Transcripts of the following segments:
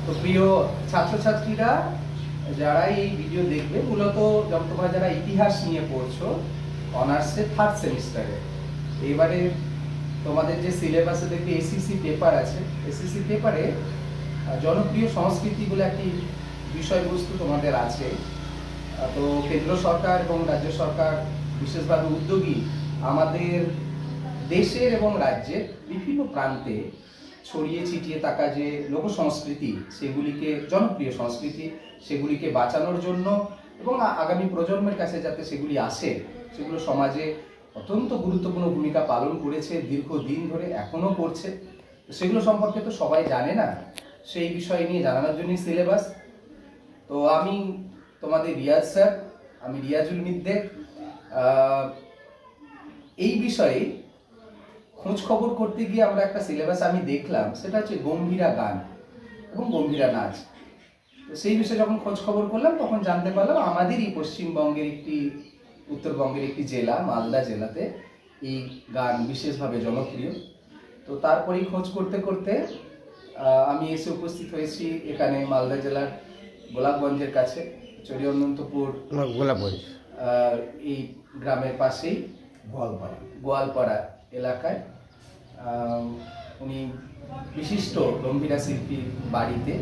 তো প্রিয় ছাত্রছাত্রীরা, যারা এই ভিডিও দেখবে, মূলত তোমরা যারা ইতিহাস নিয়ে পড়ছো অনার্সের 3rd সেমিস্টারে, এবারে তোমাদের যে সিলেবাসে দেখবে এসিসি পেপার আছে, এসিসি পেপারে জনপ্রিয় সংস্কৃতি বলে একটি বিষয়বস্তু তোমাদের আছে। তো কেন্দ্র সরকার এবং রাজ্য সরকার বিশেষভাবে উদ্যোগী আমাদের দেশের এবং রাজ্যের বিভিন্ন প্রান্তে ছড়িয়ে ছিটিয়ে থাকা যে লোক সংস্কৃতি, সেগুলিকে জনপ্রিয় সংস্কৃতি, সেগুলিকে বাঁচানোর জন্য এবং আগামী প্রজন্মের কাছে যাতে সেগুলি আসে, সেগুলো সমাজে অত্যন্ত গুরুত্বপূর্ণ ভূমিকা পালন করেছে দীর্ঘদিন ধরে, এখনও করছে। সেগুলো সম্পর্কে তো সবাই জানে না, সেই বিষয় নিয়ে জানানোর জন্যই সিলেবাস। তো আমি তোমাদের রিয়াজ স্যার, আমি রিয়াজুল মিদ্দেক। এই বিষয়ে খোঁজ খবর করতে গিয়ে আমরা একটা সিলেবাস আমি দেখলাম, সেটা হচ্ছে গম্ভীরা গান এবং গম্ভীরা নাচ। তো সেই বিষয়ে যখন খোঁজ খবর করলাম তখন জানতে পারলাম আমাদেরই পশ্চিমবঙ্গের উত্তরবঙ্গের একটি জেলা, মালদা জেলাতে এই গান বিশেষভাবে জনপ্রিয়। তো তারপরেই খোঁজ করতে করতে আমি এসে উপস্থিত হয়েছি এখানে মালদা জেলার গোলাপগঞ্জের কাছে, চরিয়নন্তপুর গোলাপগঞ্জ এই গ্রামের পাশেই গোয়ালপাড়া এলাকায়। উনি বিশিষ্ট গম্ভীরা শিল্পীর বাড়িতে।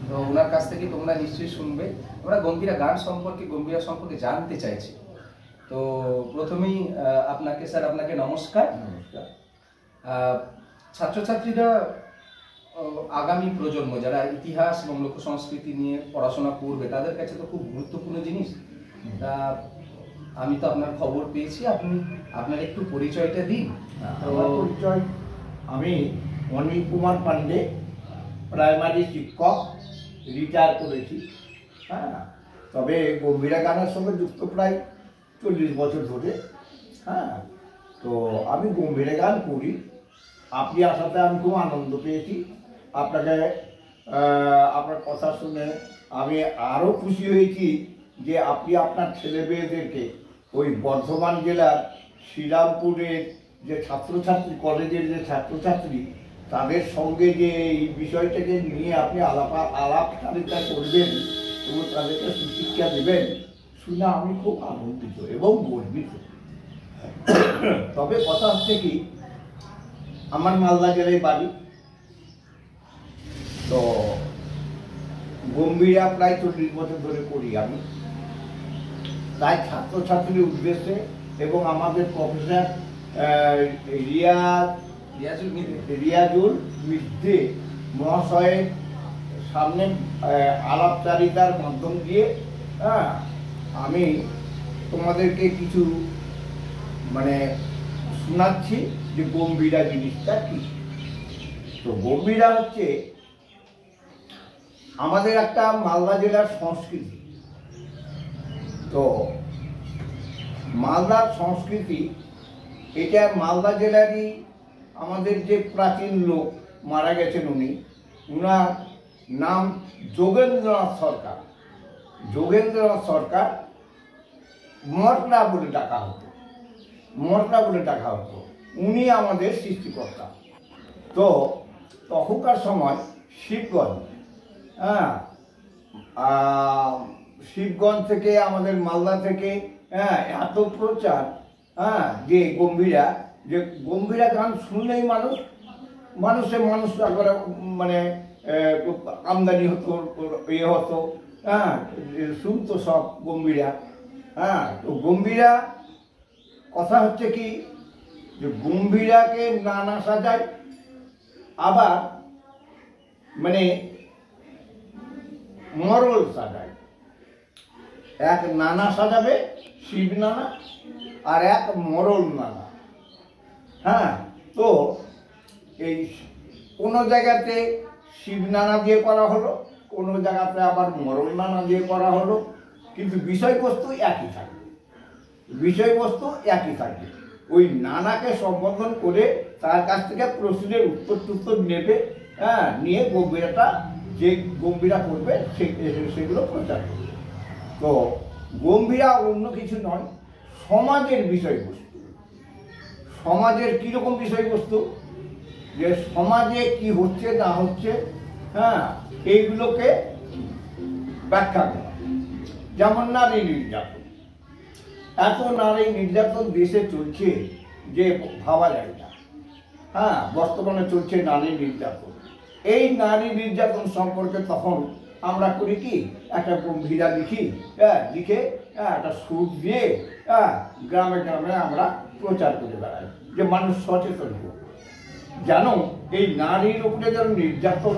তো ওনার কাছ থেকে তোমরা নিশ্চয়ই শুনবে। আমরা গম্ভীরা গান সম্পর্কে, গম্ভীরা সম্পর্কে জানতে চাইছি। তো প্রথমেই আপনাকে স্যার, আপনাকে নমস্কার। ছাত্রছাত্রীরা, আগামী প্রজন্ম যারা ইতিহাস এবং লোক সংস্কৃতি নিয়ে পড়াশোনা করবে, তাদের কাছে তো খুব গুরুত্বপূর্ণ জিনিস। তা আমি তো আপনার খবর পেয়েছি, আপনি আপনার একটু পরিচয়টা দিন। আমার পরিচয়, আমি অনিল কুমার পান্ডে, প্রাইমারি শিক্ষক, রিটায়ার করেছি। হ্যাঁ, তবে গম্ভীরা গানের সঙ্গে যুক্ত প্রায় 40 বছর ধরে। হ্যাঁ, তো আমি গম্ভীরা গান করি। আপনি আসাতে আমি খুব আনন্দ পেয়েছি। আপনার কথা শুনে আমি আরও খুশি হয়েছি যে আপনি আপনার ছেলে মেয়েদেরকে ওই বর্ধমান জেলার শ্রীরামপুরের যে ছাত্রছাত্রী, কলেজের যে ছাত্রছাত্রী, তাদের সঙ্গে যে এই বিষয়টাকে নিয়ে আপনি আলাপচারিতা করবেন এবং তাদেরকে সুশিক্ষা দেবেন, শুনে আমি খুব আনন্দিত এবং গর্বিত। তবে কথা হচ্ছে কি, আমার মালদা জেলায় বাড়ি। তো গম্ভীরা প্রায় 40 বছর ধরে করি আমি। তাই ছাত্রছাত্রীর উদ্দেশ্যে এবং আমাদের প্রফেসর রিয়াজুল মিদ্দে মহাশয়ের সামনে আলাপচারিতার মাধ্যম দিয়ে আমি তোমাদেরকে কিছু শোনাচ্ছি যে গম্ভীরা জিনিসটা কি। তো গম্ভীরা হচ্ছে আমাদের একটা মালদা জেলার সংস্কৃতি। তো মালদার সংস্কৃতি, এটা মালদা জেলারই আমাদের যে প্রাচীন লোক মারা গেছেন, উনার নাম যোগেন্দ্রনাথ সরকার। যোগেন্দ্রনাথ সরকার মরলা বলে ডাকা হতো। উনি আমাদের সৃষ্টিকর্তা। তো তখনকার সময় শিবগঞ্জ থেকে, আমাদের মালদা থেকে এত প্রচার যে গম্ভীরা গান শুনলেই মানুষ একবারে আমদানি হতো, হতো, শুনতো সব গম্ভীরা। তো গম্ভীরা কথা হচ্ছে কি, যে গম্ভীরাকে নানা সাজায়, আবার মরল সাজায়। এক নানা সাজাবে, শিব নানা, আর এক মরল নানা। হ্যাঁ, তো এই কোনো জায়গাতে শিব নানা দিয়ে করা হলো, কোনো জায়গাতে আবার মরল নানা দিয়ে করা হলো, কিন্তু বিষয়বস্তু একই থাকবে। ওই নানাকে সম্বোধন করে তার কাছ থেকে প্রশ্নের উত্তর নেবে, নিয়ে যে গম্ভীরা করবে সেগুলো প্রচার করবে। তো গম্ভীরা অন্য কিছু নয়, সমাজের বিষয়বস্তু। সমাজের কীরকম বিষয়বস্তু, যে সমাজে কি হচ্ছে না হচ্ছে হ্যাঁ, এইগুলোকে ব্যাখ্যা করা। যেমন নারী নির্যাতন, এত নারী নির্যাতন দেশে চলছে যে ভাবা যায় না। হ্যাঁ, বর্তমানে চলছে নারী নির্যাতন। এই নারী নির্যাতন সম্পর্কে তখন আমরা করি কি, একটা গম্ভীরা লিখি, লিখে একটা সুর দিয়ে গ্রামে গ্রামে আমরা প্রচার করে বেড়াই যে মানুষ সচেতন হোক, যেন এই নারীর উপরে যেন নির্যাতন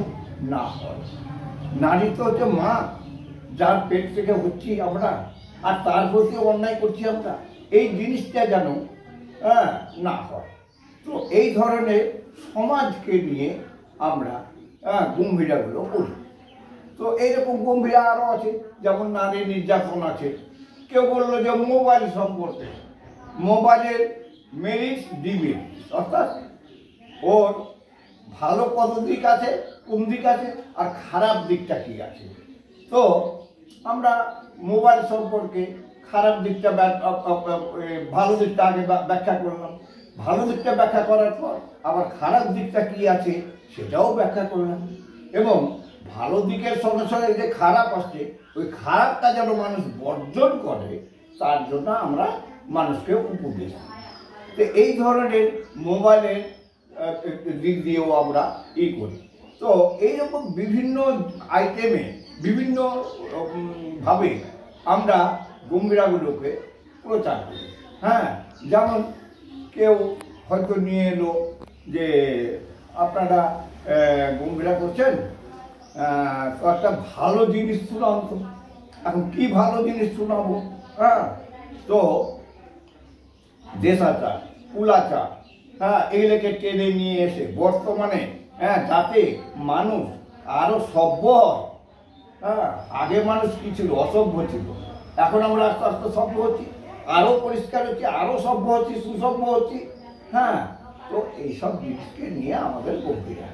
না হয়। নারী তো হচ্ছে মা, যার পেট থেকে হচ্ছি আমরা, আর তার প্রতি অন্যায় করছি আমরা, এই জিনিসটা যেন না হয়। তো এই ধরনের সমাজকে নিয়ে আমরা গম্ভীরাগুলো করি। তো এইরকম গম্ভীরা আরও আছে, যেমন নারী নির্যাতন আছে। কেউ বললো যে মোবাইল সম্পর্কে, মোবাইলের মেরিট ডিমেরিট, অর্থাৎ ওর ভালো কত দিক আছে, কোন দিক আছে, আর খারাপ দিকটা কী আছে। তো আমরা মোবাইল সম্পর্কে খারাপ দিকটা ভালো দিকটা আগে ব্যাখ্যা করলাম, ভালো দিকটা ব্যাখ্যা করার পর আবার খারাপ দিকটা কী আছে সেটাও ব্যাখ্যা করলাম, এবং ভালো দিকের সঙ্গে সঙ্গে যে খারাপ আসছে ওই খারাপটা যেন মানুষ বর্জন করে তার জন্য আমরা মানুষকে উপদেশ দিই। তো এই ধরনের মোবাইলের দিক দিয়েও আমরা করি। তো এইরকম বিভিন্ন আইটেমে বিভিন্ন ভাবে আমরা গম্ভীরাগুলোকে প্রচার করি। হ্যাঁ, যেমন কেউ হয়তো নিয়ে এলো যে আপনারা গম্ভীরা করছেন, তো একটা ভালো জিনিস শোনাও তো। এখন কি ভালো জিনিস শোনাবো? হ্যাঁ, তো দেশাচার, কুলাচার, এগুলোকে টেনে নিয়ে এসে বর্তমানে যাতে মানুষ আরো সভ্য হয়। আগে মানুষ কি ছিল? অসভ্য ছিল। এখন আমরা আস্তে আস্তে সভ্য হচ্ছি, আরো পরিষ্কার হচ্ছি, আরো সভ্য হচ্ছি, সুসভ্য হচ্ছি। হ্যাঁ, তো এইসব জিনিসকে নিয়ে আমাদের গম্ভীরা,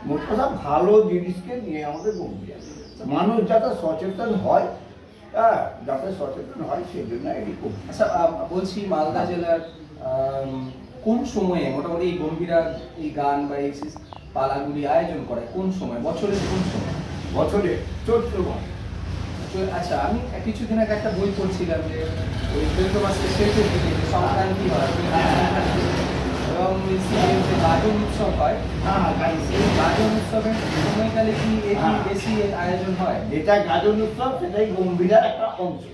মোট কথা ভালো জিনিসকে নিয়ে আমাদের গম্ভীরা। মানুষ যাতে সচেতন হয়, যাতে সচেতন হয় সেই জন্য এরকম। আচ্ছা, বলছি মালদা জেলার কোন সময়ে মোটামুটি এই গম্ভীরা এই গান বা এই পালাগুলি আয়োজন করে? কোন সময়, বছরের কোন সময়? বছরে চৈত্র মাস। আচ্ছা, আমি কিছুদিন আগে একটা বই পড়ছিলাম যে ওই চৈত্র মাসের শেষের দিকে সংক্রান্তি হয় এবং গাজন উৎসব হয়। সেই গাজন উৎসবের সময়কালে কি বেশি আয়োজন হয়? যেটা গাজন উৎসব সেটাই গম্ভীরার একটা অংশ।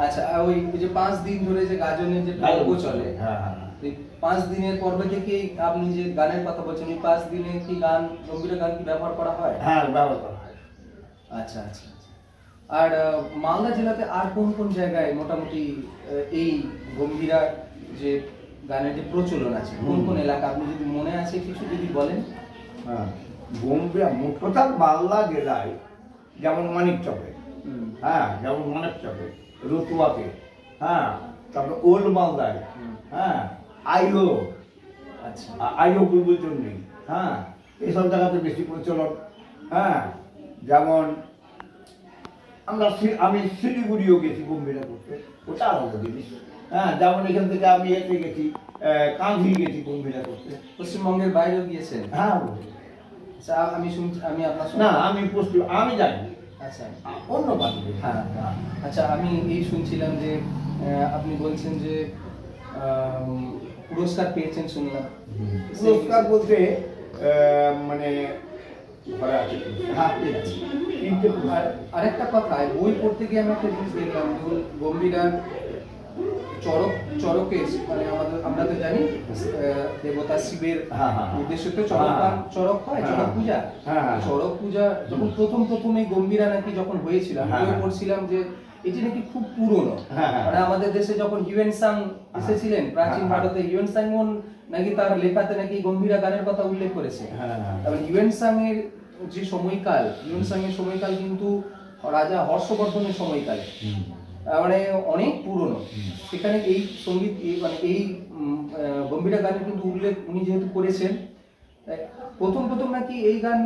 আচ্ছা, ওই যে 5 দিন ধরে যে গাজনের যে পর্ব চলে, 5 দিনের পর্বে থেকে আপনি যে গানের কথা বলছেন, ওই 5 দিনে কি গান, গম্ভীরা গান কি ব্যবহার করা হয়? হ্যাঁ, ব্যবহার করা হয়। আচ্ছা আচ্ছা। আর মালদা জেলাতে আর কোন কোন জায়গায় মোটামুটি এই গম্ভীরা যে গানের যে প্রচলন আছে, কোন কোন এলাকা আপনি যদি মনে আছে কিছু যদি বলেন? হ্যাঁ, গম্ভীরা মোট কথা মালদা জেলায় যেমন মানিকচকে, হ্যাঁ, যেমন মানিকচকে, রতুয়াতে, হ্যাঁ, তারপরে ওল্ড মালদায়, হ্যাঁ, আইও, আচ্ছা, আইও বুলবুলচন্ডী, হ্যাঁ, এইসব জায়গাতে বেশি প্রচলন। হ্যাঁ, যেমন আমি শিলিগুড়িও গেছি গম্ভীরা করতে, ওটা আলাদা জিনিস। হ্যাঁ, যেমন এখান থেকে আমি এতে গেছি, কাঁধি গেছি গম্ভীরা করতে। পশ্চিমবঙ্গের বাইরেও গিয়েছেন? হ্যাঁ, আচ্ছা, আমি শুনছি, আমি আপনার না, আমি আমি জানি। আচ্ছা, অন্য বাড়ি। হ্যাঁ, আচ্ছা, আমি এই শুনছিলাম যে আপনি বলছেন যে পুরস্কার পেয়েছেন শুনলাম। পুরস্কার বলতে মানে আরেকটা কথা, বই পড়তে গিয়ে আমি একটা জিনিস দেখলাম, গম্ভীরা চরকে মানে আমরা তো জানি দেবতা শিবের উদ্দেশ্যে তো চরক হয়, চরক পূজা। চরক পূজা যখন প্রথম এই গম্ভীরা নাকি যখন হয়েছিল, আমি পড়ছিলাম যে এটি নাকি খুব পুরনো। মানে আমাদের দেশে যখন হিউয়েন-সাং এসেছিলেন প্রাচীন ভারতে, হিউয়েন-সাং নাকি তার লেখাতে নাকি গম্ভীরা গানের কথা উল্লেখ করেছে। তবে হিউয়েন-সাং এর যে সময়কাল, হিউয়েন-সাং এর সময়কাল কিন্তু রাজা হর্ষবর্ধনের সময়কালে, মানে অনেক পুরনো। সেখানে এই সঙ্গীত মানে এই গম্ভীরা গানের কিন্তু উল্লেখ উনি যেহেতু করেছেন, প্রথম নাকি এই গান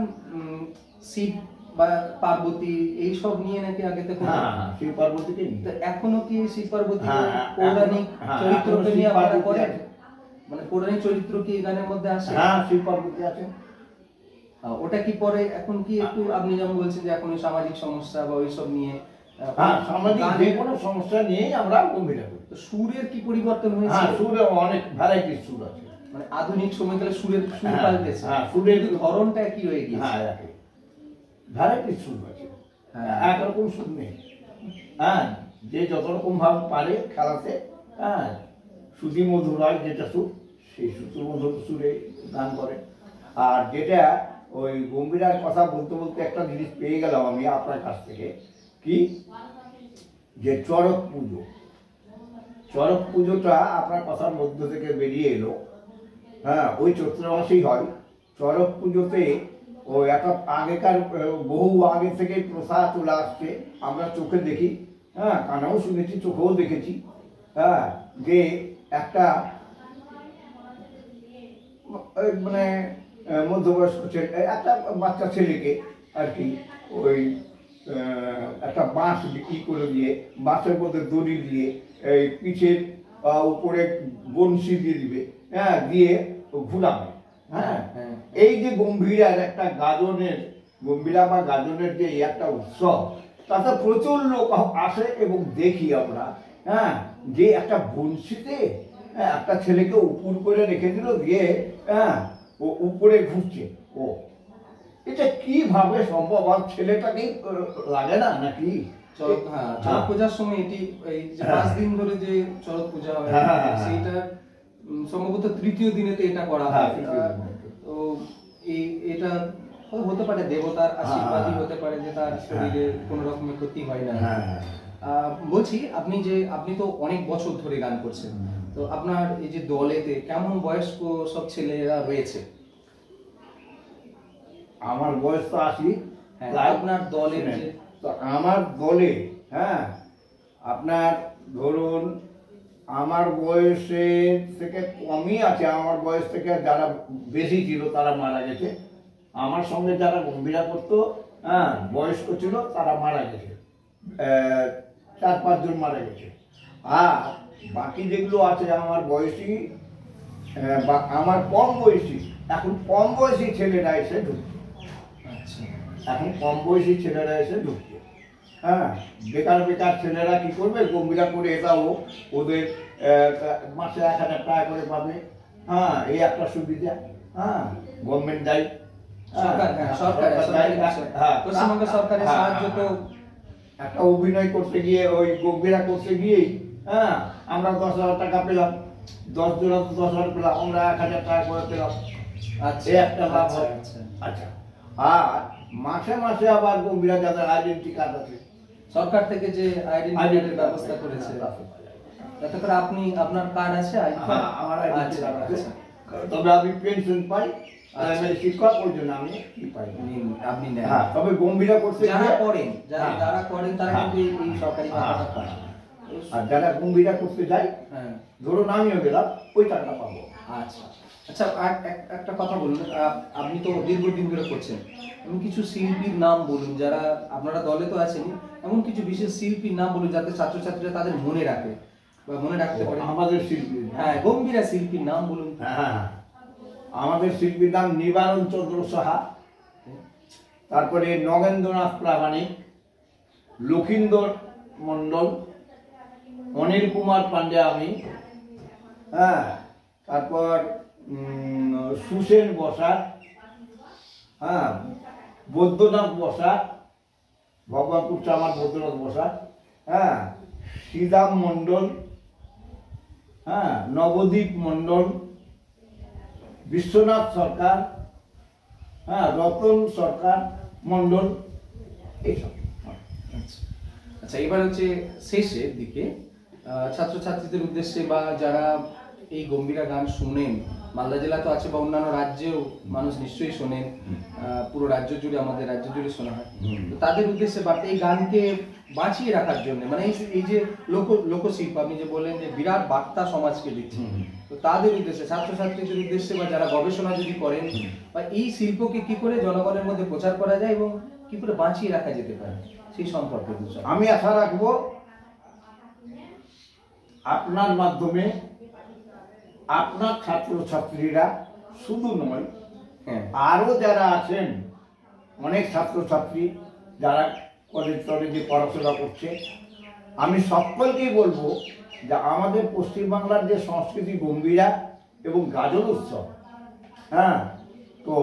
শিব বা পার্বতী এইসব নিয়ে নাকি আগে থেকে শিব পার্বতীকে এখনো কি শিব পার্বতী পৌরাণিক চরিত্রকে নিয়ে আমরা করেন? মানে পৌরাণিক চরিত্র কি এই গানের মধ্যে আসে? হ্যাঁ, শিব পার্বতী আছে। ওটা কি পরে এখন কি একটু আপনি যেমন বলছেন যে এখন ওই সামাজিক সমস্যা বা ওইসব নিয়ে হ্যাঁ, সামাজিক যে কোনো সমস্যা নিয়েই আমরা গম্ভীরা করি। তো সুরের কি পরিবর্তন হয়েছে? হ্যাঁ, সুরে অনেক ভ্যারাইটির সুর আছে। মানে আধুনিক সময়কালে সুর হ্যাঁ, পাল্টেছে। হ্যাঁ, সুরের ধরনটা কি হয়ে গিয়েছে? হ্যাঁ, একই ভ্যারাইটির সুর আছে। হ্যাঁ। একরকম সুর নেই। হ্যাঁ, যে যত রকম ভাবে পারে খেলাতে, হ্যাঁ, শ্রুতি মধুর হয় যেটা সুর, সেই শ্রুতি মধুর সুরে গান করে। আর যেটা ওই গম্ভীরার কথা বলতে বলতে একটা জিনিস পেয়ে গেলাম আমি আপনার কাছ থেকে, কি যে চড়ক পুজো। চড়ক পুজোটা আপনার কথার মধ্য থেকে বেরিয়ে এলো। হ্যাঁ, ওই চৈত্র মাসেই হয়। চড়ক পুজোতে ওই একটা আগেকার বহু আগে থেকেই প্রথা চলে আসছে, আমরা চোখে দেখি, হ্যাঁ, কানেও শুনেছি, চোখেও দেখেছি। হ্যাঁ, যে একটা মানে মধ্যবয়স্ক ছেলে, একটা বাচ্চা ছেলেকে আর কি ওই একটা বাঁশ ই করে দিয়ে, বাঁশের মধ্যে দড়ি দিয়ে এই পিঠের উপরে বনশি দিয়ে দিবে, হ্যাঁ, দিয়ে ঘুরাবে। হ্যাঁ, এই যে গম্ভীরার একটা গাজনের, গম্ভীরা বা গাজনের যে একটা উৎসব, তাতে প্রচুর লোক আসে এবং দেখি আমরা, হ্যাঁ, যে একটা বনশিতে একটা ছেলেকে উপর করে রেখে দিল, দিয়ে হ্যাঁ ও উপরে ঘুরছে। ও এটা কিভাবে সম্ভব? আর ছেলেটাকে লাগে না নাকি? চড়ক পূজার সময় এটি এই যে 5 দিন ধরে যে চড়ক পূজা হয় সেইটা সম্ভবত তৃতীয় দিনেতে এটা করা হয়। তো এটা হতে পারে দেবতার আশীর্বাদই হতে পারে যে তার শরীরে কোনো রকমের ক্ষতি হয় না। বলছি আপনি তো অনেক বছর ধরে গান করছেন, তো আপনার এই যে দলেতে কেমন বয়স্ক সব ছেলেরা রয়েছে? আমার বয়স তো 80। আপনার দলে তো আমার দলে, হ্যাঁ, আপনার ধরুন আমার বয়সের থেকে কমই আছে। আমার বয়স থেকে যারা বেশি ছিল তারা মারা গেছে। আমার সঙ্গে যারা গম্ভীরা করতো, হ্যাঁ, বয়স্ক ছিল, তারা মারা গেছে। 4-5 জন মারা গেছে। আর বাকি যেগুলো আছে আমার বয়সী বা আমার কম বয়সী, এখন কম বয়সী ছেলেরা এসে ঢুকছে। এখন কম বয়সী ছেলেরা এসে ঢুকছে। হ্যাঁ, বেকার বেকার ছেলেরা কি করবে, গম্ভীরা করে এটাও ওদের মাসে 1000 টাকা করে পাবে। হ্যাঁ, এই একটা সুবিধা। হ্যাঁ, গভর্নমেন্ট দেয়, সরকারের সাহায্য। তো একটা অভিনয় করতে গিয়ে, ওই গম্ভীরা করতে গিয়েই, হ্যাঁ, আমরা 10,000 টাকা পেলাম, 10 জনের 10,000 পেলাম, আমরা 1000 টাকা করে পেলাম। আচ্ছা, একটা লাভ হয়। আচ্ছা, আর মাসে মাসে আবার গম্ভীরা যাদের আইডেন্টি কার্ড আছে, সরকার থেকে যে আইডেন্টি কার্ডের ব্যবস্থা করেছে, যাতে করে আপনার কার্ড আছে? আমার আইডেন্টি কার্ড আছে, তবে আমি পেনশন পাই। আমি শিক্ষক, ওই জন্য আমি কি পাই আপনি নেন। হ্যাঁ, তবে গম্ভীরা করতে যারা করেন তারা কিন্তু এই সরকারি টাকাটা পায়। আর যারা গম্ভীরা করতে যায়, হ্যাঁ, ধরুন আমিও গেলাম, ওই টাকাটা পাবো। আচ্ছা আচ্ছা, একটা কথা বলুন, আপনি তো দীর্ঘদিন ধরে করছেন, এমন কিছু শিল্পীর নাম বলুন যারা, আপনারা দলে তো আছেন, এমন কিছু বিশেষ শিল্পীর নাম বলুন যাতে ছাত্রছাত্রীরা তাদের মনে রাখে বা মনে রাখতে পারে। আমাদের শিল্পী, হ্যাঁ, গম্ভীরা শিল্পীর নাম বলুন। হ্যাঁ, আমাদের শিল্পীর নাম নিবারণ চন্দ্র সাহা, তারপরে নগেন্দ্রনাথ প্রামাণিক, লক্ষিন্দর মণ্ডল, অনিল কুমার পান্ডে, আমি, হ্যাঁ, তারপর সুসেন বসাক, হ্যাঁ, বৈদ্যনাথ বসাক, ভগবানপুর চামার বৈদ্যনাথ বসাক, হ্যাঁ, শ্রীদাম মণ্ডল, হ্যাঁ, নবদ্বীপ মণ্ডল, বিশ্বনাথ সরকার, হ্যাঁ, রতন সরকার মণ্ডল, এইসব। আচ্ছা, এবার হচ্ছে শেষের দিকে ছাত্রছাত্রীদের উদ্দেশ্যে বা যারা এই গম্ভীরা গান শুনেন, মালদা জেলা তো আছে বা অন্যান্য রাজ্যেও মানুষ নিশ্চয়ই শোনেন, পুরো রাজ্য জুড়ে, আমাদের রাজ্য জুড়ে শোনা হয়, তো তাদের উদ্দেশ্যে বার্তা এই গানকে বাঁচিয়ে রাখার জন্য, মানে এই যে লোকশিল্প আপনি যে বললেন যে বিরাট বার্তা সমাজকে দিচ্ছে, তো তাদের উদ্দেশ্যে, ছাত্রছাত্রীদের উদ্দেশ্যে বা যারা গবেষণা যদি করেন, বা এই শিল্পকে কি করে জনগণের মধ্যে প্রচার করা যায় এবং কি করে বাঁচিয়ে রাখা যেতে পারে, সেই সম্পর্কে আমি আশা রাখবো আপনার মাধ্যমে আপনার ছাত্রছাত্রীরা শুধু নয়, হ্যাঁ। আরও যারা আছেন অনেক ছাত্রছাত্রী যারা কলেজে পড়াশোনা করছে, আমি সকলকেই বলবো যে আমাদের পশ্চিমবাংলার যে সংস্কৃতি গম্ভীরা এবং গাজন উৎসব, হ্যাঁ, তো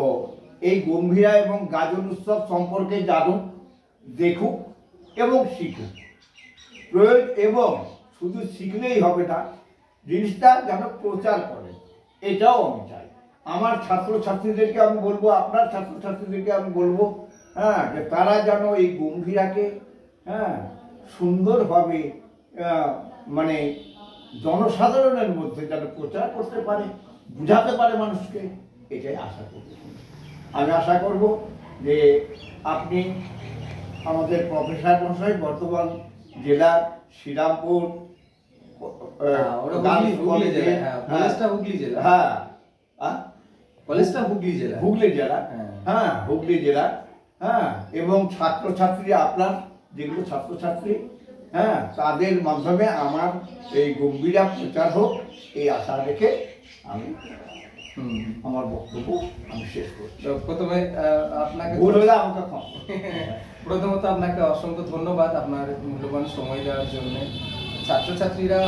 এই গম্ভীরা এবং গাজন উৎসব সম্পর্কে জানুক, দেখুক এবং শিখুক। এবং শুধু শিখলেই হবে না, জিনিসটা যেন প্রচার করে, এটাও আমি চাই। আমার ছাত্রছাত্রীদেরকে আমি বলবো, আপনার ছাত্রছাত্রীদেরকে আমি বলবো, হ্যাঁ, যে তারা যেন এই গম্ভীরাকে, হ্যাঁ, সুন্দরভাবে মানে জনসাধারণের মধ্যে যেন প্রচার করতে পারে, বুঝাতে পারে মানুষকে, এটাই আশা করব। আমি আশা করব যে আপনি আমাদের প্রফেসর মশাই বর্ধমান জেলার শ্রীরামপুর হুগলি জেলা, হ্যাঁ, হুগলি জেলা, হ্যাঁ, এবং ছাত্রছাত্রী আপনার যেগুলো ছাত্রছাত্রী, হ্যাঁ, তাদের মাধ্যমে আমার এই গম্ভীরা প্রচার হোক, এই আশা রেখে আমি আমার বক্তব্য আমি শেষ করছি। প্রথমে আপনাকে প্রথমত আপনাকে অসংখ্য ধন্যবাদ আপনার মূল্যবান সময় দেওয়ার জন্য। ছাত্রছাত্রীরা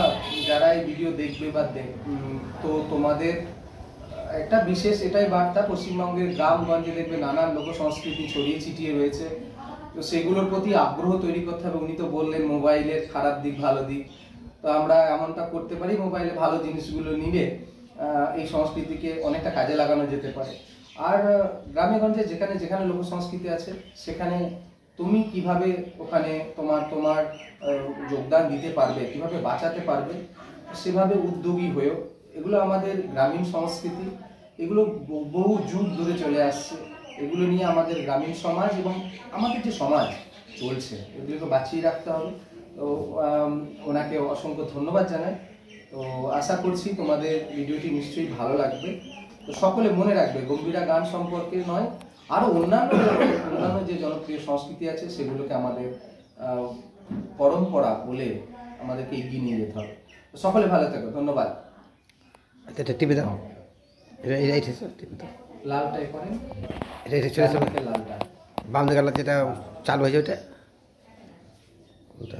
যারা এই ভিডিও দেখবে বা তো তোমাদের একটা বিশেষ এটাই বার্তা, পশ্চিমবঙ্গের গ্রামগঞ্জে দেখবে নানান লোক সংস্কৃতি ছড়িয়ে ছিটিয়ে রয়েছে, তো সেগুলোর প্রতি আগ্রহ তৈরি করতে হবে। উনি তো বললেন মোবাইলের খারাপ দিক ভালো দিক, তো আমরা এমনটা করতে পারি মোবাইলে ভালো জিনিসগুলো নিলে এই সংস্কৃতিকে অনেকটা কাজে লাগানো যেতে পারে। আর গ্রামে গঞ্জে যেখানে যেখানে লোক সংস্কৃতি আছে সেখানে তুমি কিভাবে ওখানে তোমার যোগদান দিতে পারবে, কিভাবে বাঁচাতে পারবে, সেভাবে উদ্যোগী হয়েও। এগুলো আমাদের গ্রামীণ সংস্কৃতি, এগুলো বহু যুগ ধরে চলে আসছে, এগুলো নিয়ে আমাদের গ্রামীণ সমাজ এবং আমাদের যে সমাজ চলছে এগুলোকে বাঁচিয়ে রাখতে হবে। তো ওনাকে অসংখ্য ধন্যবাদ জানাই। তো আশা করছি তোমাদের ভিডিওটি নিশ্চয়ই ভালো লাগবে। তো সকলে মনে রাখবে গম্ভীরা গান সম্পর্কে নয়, আরো অন্যান্য যে জনপ্রিয় সংস্কৃতি আছে সেগুলোকে আমাদের পরম্পরা বলে আমাদেরকে এগিয়ে নিয়ে যেতে হবে। সকলে ভালো থাকো, ধন্যবাদ। টিভি দাও, লালটাই করেন, লালটা বাম দিকে যেটা চালু হয়েছে ওটা।